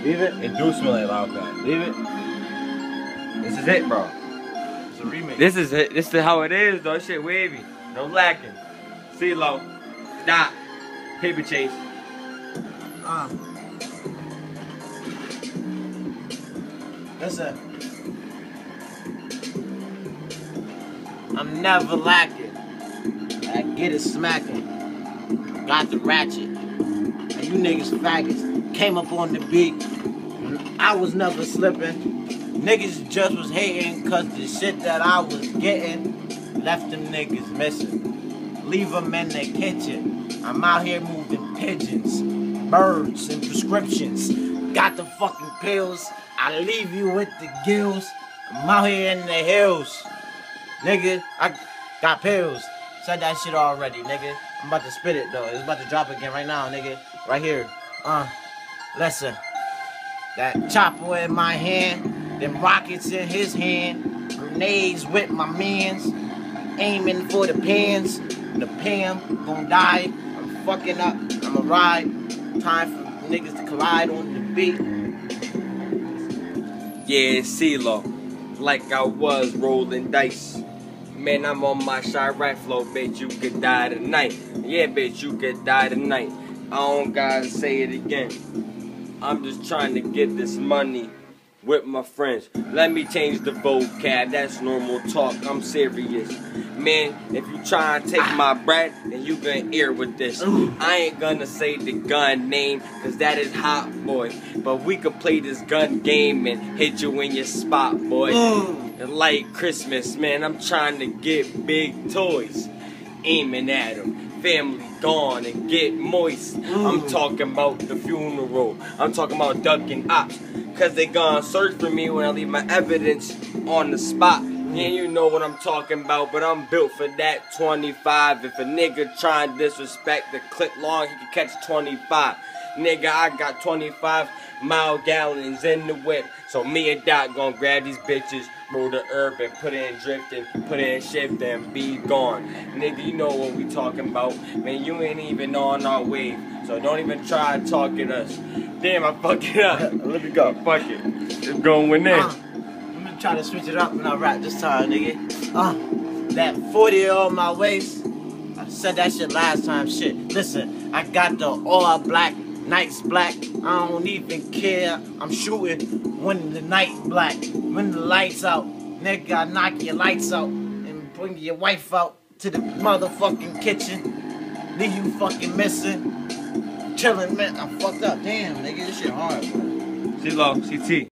Leave it? It do smell like Loud Pack. Leave it? This is it, bro. It's a remake. This is it. This is how it is, though. Shit wavy. No lacking. CeeLo. Stop. Paper chase. Listen. I'm never lacking. I get it smacking. Got the ratchet. And you niggas faggots came up on the beat. I was never slipping. Niggas just was hating cause the shit that I was getting left them niggas missing. Leave them in the kitchen. I'm out here moving pigeons, birds, and prescriptions. Got the fucking pills. I leave you with the gills. I'm out here in the hills. Nigga, I got pills. Said that shit already, nigga. I'm about to spit it though. It's about to drop again right now, nigga. Right here. Listen. That chopper in my hand, them rockets in his hand, grenades with my mans, aiming for the pins. The Pam gon' die. I'm fucking up. I'ma ride. Time for niggas to collide on the beat. Yeah, it's CeeLo. Like I was rolling dice. Man, I'm on my Chirac flow, bitch. You could die tonight. Yeah, bitch, you could die tonight. I don't gotta say it again. I'm just trying to get this money with my friends. Let me change the vocab, that's normal talk, I'm serious. Man, if you try and take my bread, then you gonna ear with this. I ain't gonna say the gun name, cause that is hot, boy. But we could play this gun game and hit you in your spot, boy. Like Christmas, man, I'm trying to get big toys. Aiming at them. Family gone and get moist. I'm talking about the funeral. I'm talking about ducking ops. Cause they gonna search for me when I leave my evidence on the spot. Yeah, you know what I'm talking about, but I'm built for that 25. If a nigga try and disrespect the clip long, he can catch 25. Nigga, I got 25 mile gallons in the whip. So me and Doc gonna grab these bitches, roll the herb and put it in drifting, put it in shift and be gone. Nigga, you know what we talking about. Man, you ain't even on our wave. So don't even try to talk at us. Damn, I fucked it up. Let me go. Fuck it. It's going in. I'm gonna try to switch it up when I rap this time, nigga. That 40 on my waist. I said that shit last time. Shit. Listen, I got the all black. Night's black, I don't even care. I'm shooting when the night black. When the lights out, nigga, I knock your lights out and bring your wife out to the motherfucking kitchen. Leave you fucking missing. Chilling, man. I'm fucked up. Damn, nigga, this shit hard, bro. CeeLo, CT.